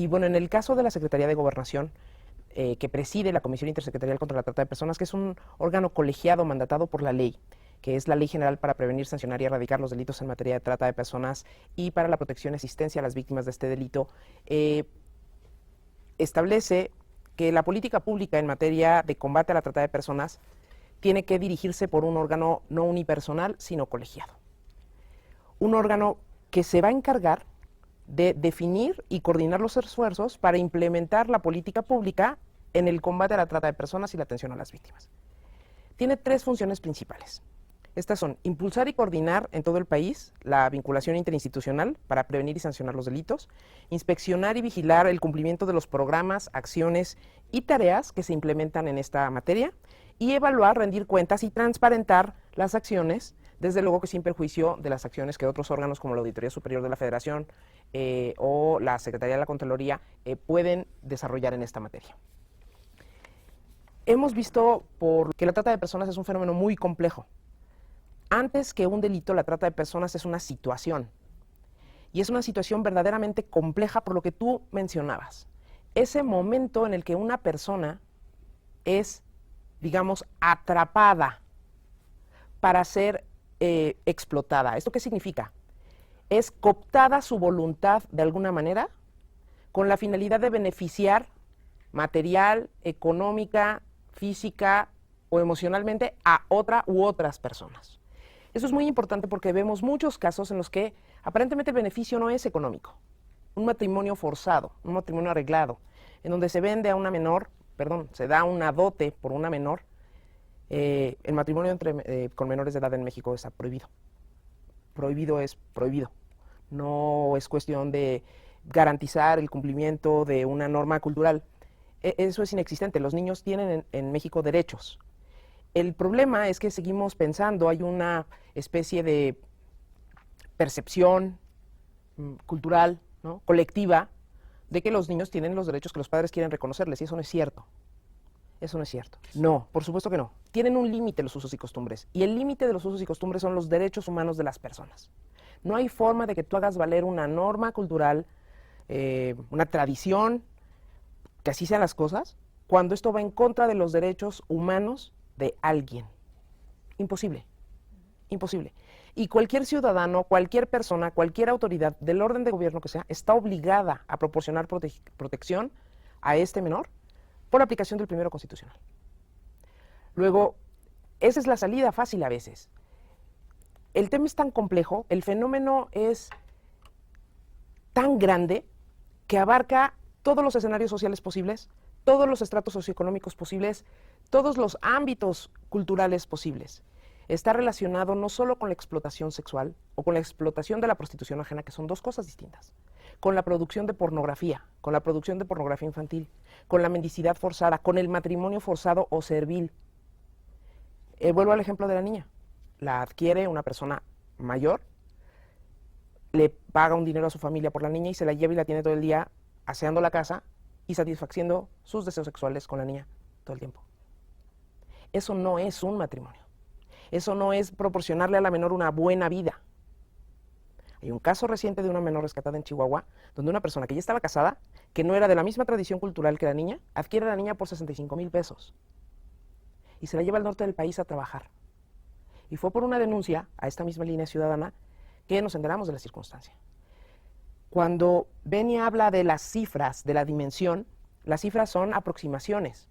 Y bueno, en el caso de la Secretaría de Gobernación, que preside la Comisión Intersecretarial contra la Trata de Personas, que es un órgano colegiado mandatado por la ley, que es la Ley General para prevenir, sancionar y erradicar los delitos en materia de trata de personas y para la protección y asistencia a las víctimas de este delito, establece que la política pública en materia de combate a la trata de personas tiene que dirigirse por un órgano no unipersonal, sino colegiado. Un órgano que se va a encargar de definir y coordinar los esfuerzos para implementar la política pública en el combate a la trata de personas y la atención a las víctimas. Tiene tres funciones principales. Estas son impulsar y coordinar en todo el país la vinculación interinstitucional para prevenir y sancionar los delitos, inspeccionar y vigilar el cumplimiento de los programas, acciones y tareas que se implementan en esta materia, y evaluar, rendir cuentas y transparentar las acciones, desde luego que sin perjuicio de las acciones que otros órganos como la Auditoría Superior de la Federación o la Secretaría de la Contraloría pueden desarrollar en esta materia. Hemos visto que la trata de personas es un fenómeno muy complejo. Antes que un delito, la trata de personas es una situación. Y es una situación verdaderamente compleja por lo que tú mencionabas. Ese momento en el que una persona es, digamos, atrapada para ser explotada. ¿Esto qué significa? Es cooptada su voluntad de alguna manera con la finalidad de beneficiar material, económica, física o emocionalmente a otra u otras personas. Eso es muy importante porque vemos muchos casos en los que aparentemente el beneficio no es económico. Un matrimonio forzado, un matrimonio arreglado, en donde se vende a una menor, se da una dote por una menor. El matrimonio con menores de edad en México está prohibido. Prohibido es prohibido. No es cuestión de garantizar el cumplimiento de una norma cultural. Eso es inexistente. Los niños tienen en México derechos. El problema es que seguimos pensando, hay una especie de percepción cultural, ¿no?, colectiva, de que los niños tienen los derechos que los padres quieren reconocerles, y eso no es cierto. Eso no es cierto. No, por supuesto que no. Tienen un límite los usos y costumbres, y el límite de los usos y costumbres son los derechos humanos de las personas. No hay forma de que tú hagas valer una norma cultural, una tradición, que así sean las cosas, cuando esto va en contra de los derechos humanos de alguien. Imposible. Imposible. Y cualquier ciudadano, cualquier persona, cualquier autoridad del orden de gobierno que sea, está obligada a proporcionar protección a este menor por aplicación del primero constitucional. Luego, esa es la salida fácil a veces. El tema es tan complejo, el fenómeno es tan grande que abarca todos los escenarios sociales posibles, todos los estratos socioeconómicos posibles, todos los ámbitos culturales posibles. Está relacionado no solo con la explotación sexual o con la explotación de la prostitución ajena, que son dos cosas distintas, con la producción de pornografía, con la producción de pornografía infantil, con la mendicidad forzada, con el matrimonio forzado o servil. Vuelvo al ejemplo de la niña. La adquiere una persona mayor, le paga un dinero a su familia por la niña y se la lleva y la tiene todo el día aseando la casa y satisfaciendo sus deseos sexuales con la niña todo el tiempo. Eso no es un matrimonio. Eso no es proporcionarle a la menor una buena vida. Hay un caso reciente de una menor rescatada en Chihuahua, donde una persona que ya estaba casada, que no era de la misma tradición cultural que la niña, adquiere a la niña por 65,000 pesos y se la lleva al norte del país a trabajar. Y fue por una denuncia a esta misma línea ciudadana que nos enteramos de la circunstancia. Cuando Beni habla de las cifras, de la dimensión, las cifras son aproximaciones,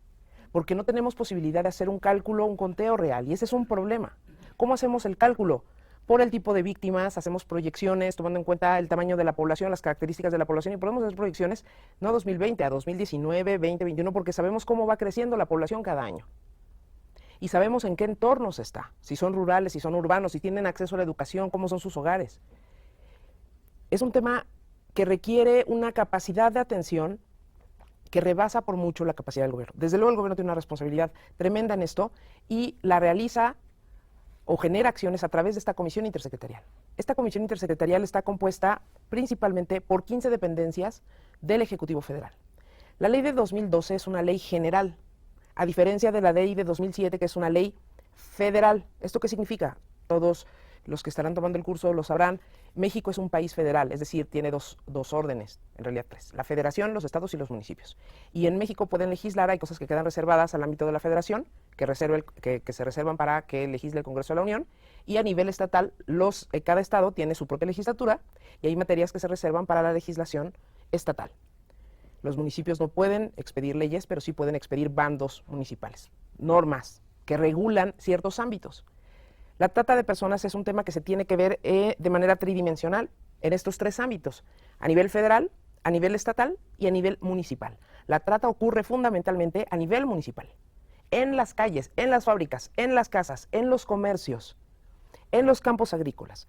porque no tenemos posibilidad de hacer un cálculo, un conteo real, y ese es un problema. ¿Cómo hacemos el cálculo? Por el tipo de víctimas, hacemos proyecciones tomando en cuenta el tamaño de la población, las características de la población, y podemos hacer proyecciones no a 2020, a 2019, 2021, porque sabemos cómo va creciendo la población cada año. Y sabemos en qué entornos está, si son rurales, si son urbanos, si tienen acceso a la educación, cómo son sus hogares. Es un tema que requiere una capacidad de atención que rebasa por mucho la capacidad del gobierno. Desde luego el gobierno tiene una responsabilidad tremenda en esto y la realiza o genera acciones a través de esta comisión intersecretarial. Esta comisión intersecretarial está compuesta principalmente por 15 dependencias del Ejecutivo Federal. La ley de 2012 es una ley general, a diferencia de la ley de 2007, que es una ley federal. ¿Esto qué significa? Todos los que estarán tomando el curso lo sabrán, México es un país federal, es decir, tiene dos órdenes, en realidad tres, la federación, los estados y los municipios. Y en México pueden legislar, hay cosas que quedan reservadas al ámbito de la federación, que se reservan para que legisle el Congreso de la Unión, y a nivel estatal, cada estado tiene su propia legislatura, y hay materias que se reservan para la legislación estatal. Los municipios no pueden expedir leyes, pero sí pueden expedir bandos municipales, normas que regulan ciertos ámbitos. La trata de personas es un tema que se tiene que ver de manera tridimensional en estos tres ámbitos, a nivel federal, a nivel estatal y a nivel municipal. La trata ocurre fundamentalmente a nivel municipal, en las calles, en las fábricas, en las casas, en los comercios, en los campos agrícolas.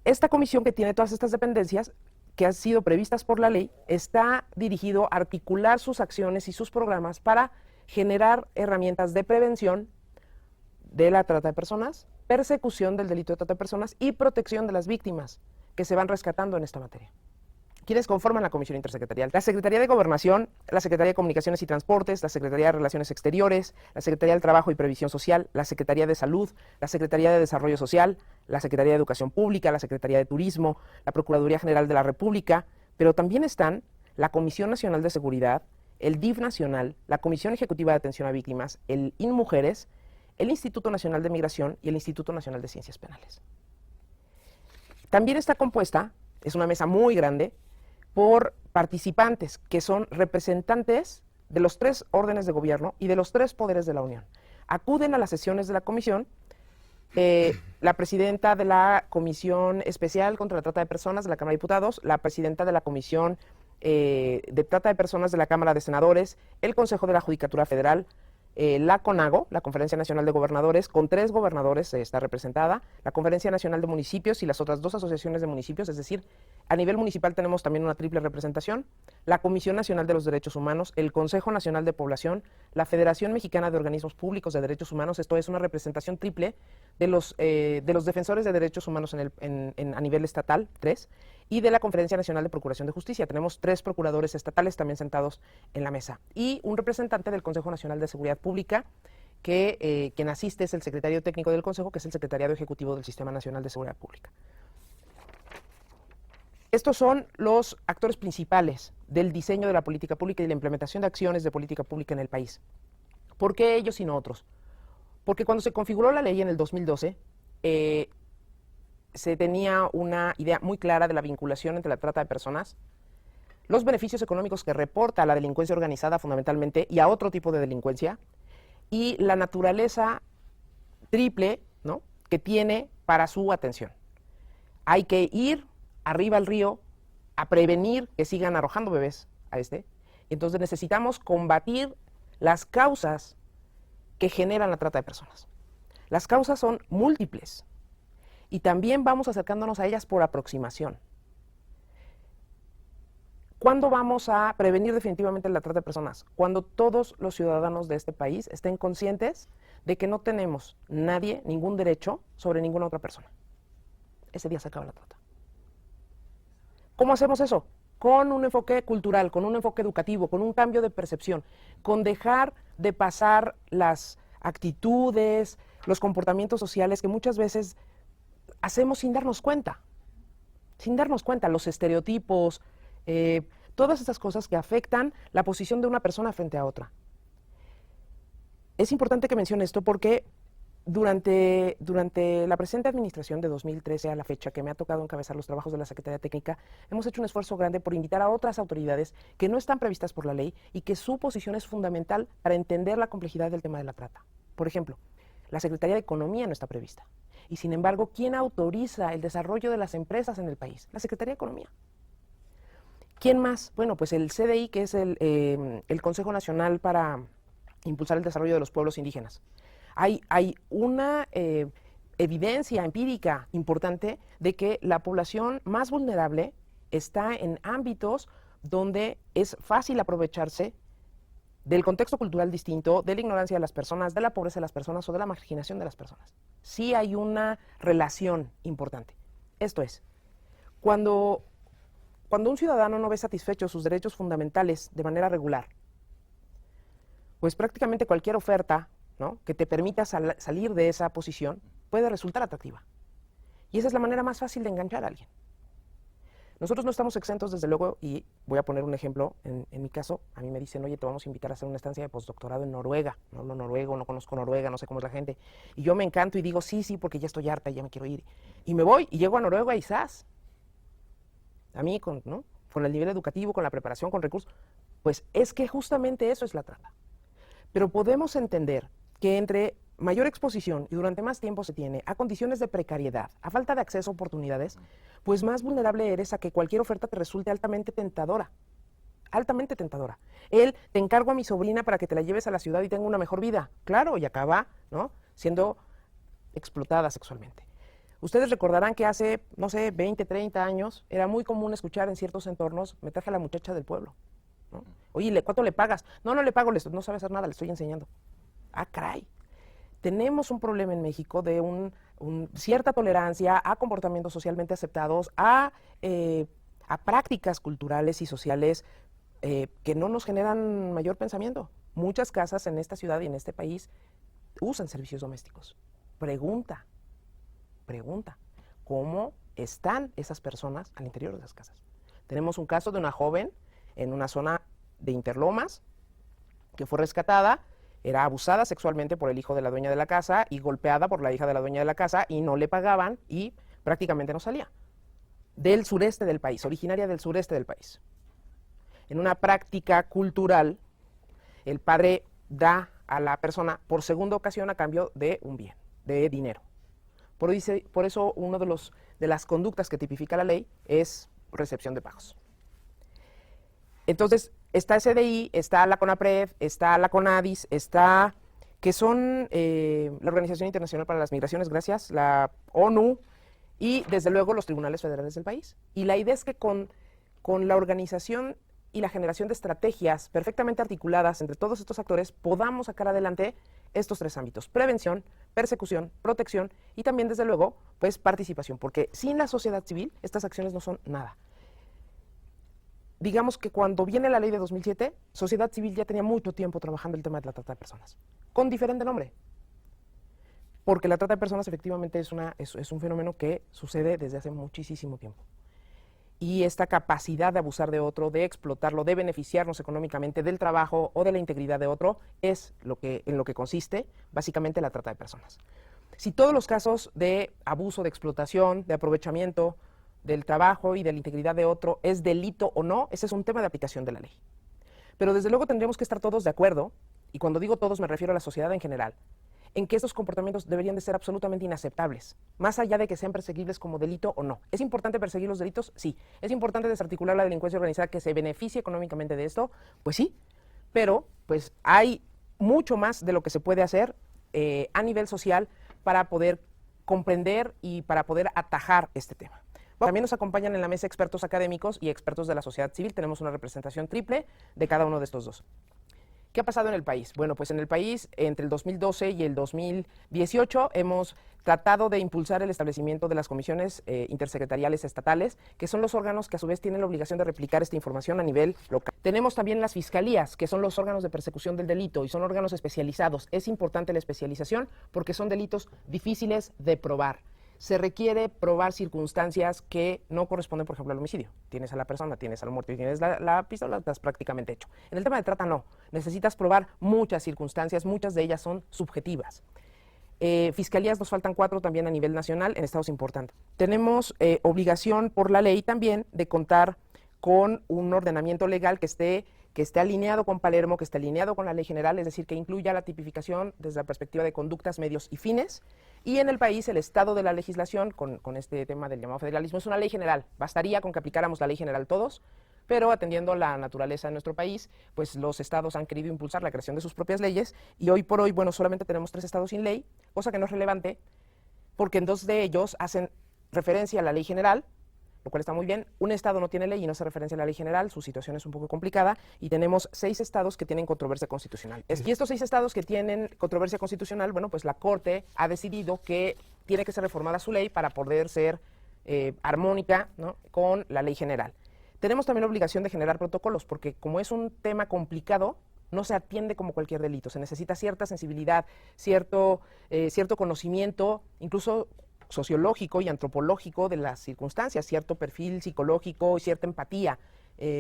Esta comisión que tiene todas estas dependencias que han sido previstas por la ley está dirigido a articular sus acciones y sus programas para generar herramientas de prevención de la trata de personas, persecución del delito de trata de personas y protección de las víctimas que se van rescatando en esta materia. ¿Quiénes conforman la Comisión Intersecretarial? La Secretaría de Gobernación, la Secretaría de Comunicaciones y Transportes, la Secretaría de Relaciones Exteriores, la Secretaría del Trabajo y Previsión Social, la Secretaría de Salud, la Secretaría de Desarrollo Social, la Secretaría de Educación Pública, la Secretaría de Turismo, la Procuraduría General de la República, pero también están la Comisión Nacional de Seguridad, el DIF Nacional, la Comisión Ejecutiva de Atención a Víctimas, el INMujeres, el Instituto Nacional de Migración y el Instituto Nacional de Ciencias Penales. También está compuesta, es una mesa muy grande, por participantes que son representantes de los tres órdenes de gobierno y de los tres poderes de la Unión. Acuden a las sesiones de la comisión la presidenta de la Comisión Especial contra la Trata de Personas de la Cámara de Diputados, la presidenta de la Comisión de Trata de Personas de la Cámara de Senadores, el Consejo de la Judicatura Federal, la CONAGO, la Conferencia Nacional de Gobernadores, con 3 gobernadores está representada, la Conferencia Nacional de Municipios y las otras 2 asociaciones de municipios, es decir, a nivel municipal tenemos también una triple representación, la Comisión Nacional de los Derechos Humanos, el Consejo Nacional de Población, la Federación Mexicana de Organismos Públicos de Derechos Humanos, esto es una representación triple de los defensores de derechos humanos a nivel estatal, 3, y de la Conferencia Nacional de Procuración de Justicia. Tenemos 3 procuradores estatales también sentados en la mesa y un representante del Consejo Nacional de Seguridad Pública, que quien asiste es el secretario técnico del Consejo, que es el Secretariado Ejecutivo del Sistema Nacional de Seguridad Pública. Estos son los actores principales del diseño de la política pública y de la implementación de acciones de política pública en el país. ¿Por qué ellos y no otros? Porque cuando se configuró la ley en el 2012, se tenía una idea muy clara de la vinculación entre la trata de personas, los beneficios económicos que reporta a la delincuencia organizada fundamentalmente y a otro tipo de delincuencia, y la naturaleza triple, ¿no?, que tiene para su atención. Hay que ir arriba al río a prevenir que sigan arrojando bebés entonces necesitamos combatir las causas que generan la trata de personas. Las causas son múltiples y también vamos acercándonos a ellas por aproximación. ¿Cuándo vamos a prevenir definitivamente la trata de personas? Cuando todos los ciudadanos de este país estén conscientes de que no tenemos nadie, ningún derecho sobre ninguna otra persona. Ese día se acaba la trata. ¿Cómo hacemos eso? Con un enfoque cultural, con un enfoque educativo, con un cambio de percepción, con dejar de pasar las actitudes, los comportamientos sociales que muchas veces hacemos sin darnos cuenta, los estereotipos, todas estas cosas que afectan la posición de una persona frente a otra. Es importante que mencione esto porque durante la presente administración de 2013 a la fecha, que me ha tocado encabezar los trabajos de la Secretaría Técnica, hemos hecho un esfuerzo grande por invitar a otras autoridades que no están previstas por la ley y que su posición es fundamental para entender la complejidad del tema de la trata. Por ejemplo, la Secretaría de Economía no está prevista. Y sin embargo, ¿quién autoriza el desarrollo de las empresas en el país? La Secretaría de Economía. ¿Quién más? Bueno, pues el CDI, que es el Consejo Nacional para impulsar el desarrollo de los pueblos indígenas. Hay una evidencia empírica importante de que la población más vulnerable está en ámbitos donde es fácil aprovecharse del contexto cultural distinto, de la ignorancia de las personas, de la pobreza de las personas o de la marginación de las personas. Sí hay una relación importante. Esto es, cuando un ciudadano no ve satisfechos sus derechos fundamentales de manera regular, pues prácticamente cualquier oferta, ¿no?, que te permita salir de esa posición puede resultar atractiva. Y esa es la manera más fácil de enganchar a alguien. Nosotros no estamos exentos, desde luego, y voy a poner un ejemplo. En mi caso, a mí me dicen, oye, te vamos a invitar a hacer una estancia de postdoctorado en Noruega. No hablo noruego, no conozco Noruega, no sé cómo es la gente. Y yo me encanto y digo, sí, porque ya estoy harta, ya me quiero ir. Y me voy y llego a Noruega y ¡zas! A mí, ¿no? Con el nivel educativo, con la preparación, con recursos. Pues es que justamente eso es la trata. Pero podemos entender que entre mayor exposición y durante más tiempo se tiene a condiciones de precariedad, a falta de acceso a oportunidades, pues más vulnerable eres a que cualquier oferta te resulte altamente tentadora. Altamente tentadora. Te encargo a mi sobrina para que te la lleves a la ciudad y tenga una mejor vida. Claro, y acaba, ¿no?, siendo explotada sexualmente. Ustedes recordarán que hace, no sé, 20, 30 años, era muy común escuchar en ciertos entornos, me traje a la muchacha del pueblo, ¿no? Oye, ¿cuánto le pagas? No le pago, no sabe hacer nada, le estoy enseñando. Ah, caray. Tenemos un problema en México de cierta tolerancia a comportamientos socialmente aceptados, a prácticas culturales y sociales que no nos generan mayor pensamiento. Muchas casas en esta ciudad y en este país usan servicios domésticos. Pregunta, ¿cómo están esas personas al interior de esas casas? Tenemos un caso de una joven en una zona de Interlomas que fue rescatada, era abusada sexualmente por el hijo de la dueña de la casa y golpeada por la hija de la dueña de la casa y no le pagaban y prácticamente no salía. Del sureste del país, originaria del sureste del país. En una práctica cultural, el padre da a la persona por segunda ocasión a cambio de un bien, de dinero. Por eso uno de las conductas que tipifica la ley es recepción de pagos. Entonces, está SDI, está la CONAPRED, está la CONADIS, que son la Organización Internacional para las Migraciones, gracias, la ONU y desde luego los tribunales federales del país. Y la idea es que con la organización y la generación de estrategias perfectamente articuladas entre todos estos actores podamos sacar adelante estos tres ámbitos: prevención, persecución, protección y también desde luego pues participación, porque sin la sociedad civil estas acciones no son nada. Digamos que cuando viene la ley de 2007, sociedad civil ya tenía mucho tiempo trabajando el tema de la trata de personas, con diferente nombre. Porque la trata de personas efectivamente es un fenómeno que sucede desde hace muchísimo tiempo. Y esta capacidad de abusar de otro, de explotarlo, de beneficiarnos económicamente del trabajo o de la integridad de otro, es en lo que consiste básicamente la trata de personas. Si todos los casos de abuso, de explotación, de aprovechamiento del trabajo y de la integridad de otro es delito o no, ese es un tema de aplicación de la ley. Pero desde luego tendríamos que estar todos de acuerdo, y cuando digo todos me refiero a la sociedad en general, en que estos comportamientos deberían de ser absolutamente inaceptables, más allá de que sean perseguibles como delito o no. ¿Es importante perseguir los delitos? Sí. ¿Es importante desarticular la delincuencia organizada que se beneficie económicamente de esto? Pues sí, pero pues hay mucho más de lo que se puede hacer a nivel social para poder comprender y para poder atajar este tema. También nos acompañan en la mesa expertos académicos y expertos de la sociedad civil. Tenemos una representación triple de cada uno de estos dos. ¿Qué ha pasado en el país? Bueno, pues en el país, entre el 2012 y el 2018, hemos tratado de impulsar el establecimiento de las comisiones intersecretariales estatales, que son los órganos que a su vez tienen la obligación de replicar esta información a nivel local. Tenemos también las fiscalías, que son los órganos de persecución del delito y son órganos especializados. Es importante la especialización porque son delitos difíciles de probar. Se requiere probar circunstancias que no corresponden, por ejemplo, al homicidio. Tienes a la persona, tienes al muerto y tienes la pistola, estás prácticamente hecho. En el tema de trata no, necesitas probar muchas circunstancias, muchas de ellas son subjetivas. Fiscalías nos faltan 4 también a nivel nacional en estados importantes. Tenemos obligación por la ley también de contar con un ordenamiento legal que esté alineado con Palermo, que esté alineado con la ley general, es decir, que incluya la tipificación desde la perspectiva de conductas, medios y fines. Y en el país el estado de la legislación, con este tema del llamado federalismo, es una ley general. Bastaría con que aplicáramos la ley general todos, pero atendiendo la naturaleza de nuestro país, pues los estados han querido impulsar la creación de sus propias leyes y hoy por hoy, bueno, solamente tenemos 3 estados sin ley, cosa que no es relevante porque en 2 de ellos hacen referencia a la ley general, lo cual está muy bien. Un estado no tiene ley y no hace referencia a la ley general, su situación es un poco complicada, y tenemos 6 estados que tienen controversia constitucional. Y estos 6 estados que tienen controversia constitucional, bueno, pues la Corte ha decidido que tiene que ser reformada su ley para poder ser armónica, ¿no?, con la ley general. Tenemos también la obligación de generar protocolos, porque como es un tema complicado, no se atiende como cualquier delito, se necesita cierta sensibilidad, cierto conocimiento, incluso sociológico y antropológico de las circunstancias, cierto perfil psicológico y cierta empatía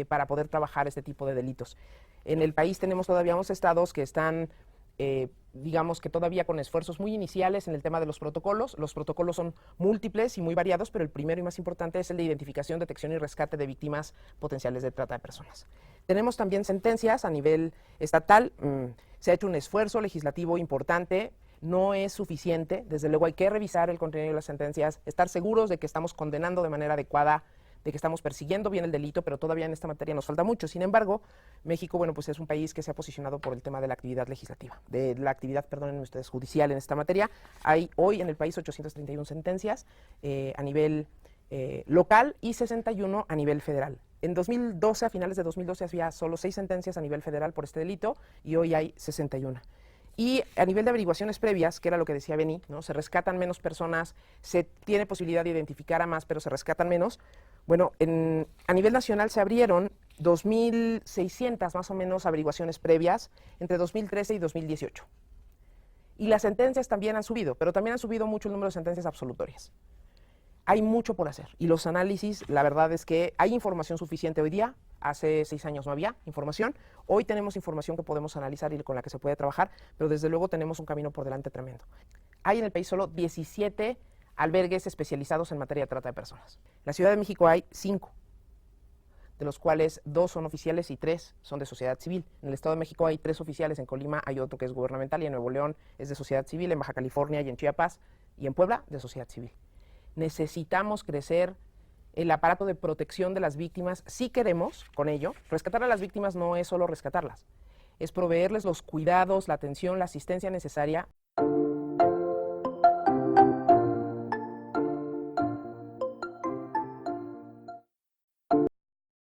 para poder trabajar este tipo de delitos. En el país tenemos todavía unos estados que están, digamos que todavía con esfuerzos muy iniciales en el tema de los protocolos. Los protocolos son múltiples y muy variados, pero el primero y más importante es el de identificación, detección y rescate de víctimas potenciales de trata de personas. Tenemos también sentencias a nivel estatal. Se ha hecho un esfuerzo legislativo importante. No es suficiente, desde luego hay que revisar el contenido de las sentencias, estar seguros de que estamos condenando de manera adecuada, de que estamos persiguiendo bien el delito, pero todavía en esta materia nos falta mucho. Sin embargo, México, bueno, pues es un país que se ha posicionado por el tema de la actividad legislativa, de la actividad, perdónenme ustedes, judicial en esta materia. Hay hoy en el país 831 sentencias a nivel local y 61 a nivel federal. En 2012, a finales de 2012, había solo 6 sentencias a nivel federal por este delito y hoy hay 61. Y a nivel de averiguaciones previas, que era lo que decía Beni, ¿no? Se rescatan menos personas, se tiene posibilidad de identificar a más, pero se rescatan menos. Bueno, a nivel nacional se abrieron 2.600 más o menos averiguaciones previas entre 2013 y 2018. Y las sentencias también han subido, pero también han subido mucho el número de sentencias absolutorias. Hay mucho por hacer y los análisis, la verdad es que hay información suficiente hoy día. Hace 6 años no había información. Hoy tenemos información que podemos analizar y con la que se puede trabajar, pero desde luego tenemos un camino por delante tremendo. Hay en el país solo 17 albergues especializados en materia de trata de personas. En la Ciudad de México hay 5, de los cuales 2 son oficiales y 3 son de sociedad civil. En el Estado de México hay 3 oficiales, en Colima hay otro que es gubernamental y en Nuevo León es de sociedad civil, en Baja California y en Chiapas y en Puebla de sociedad civil. Necesitamos crecer el aparato de protección de las víctimas si queremos, con ello, rescatar a las víctimas no es solo rescatarlas, es proveerles los cuidados, la atención, la asistencia necesaria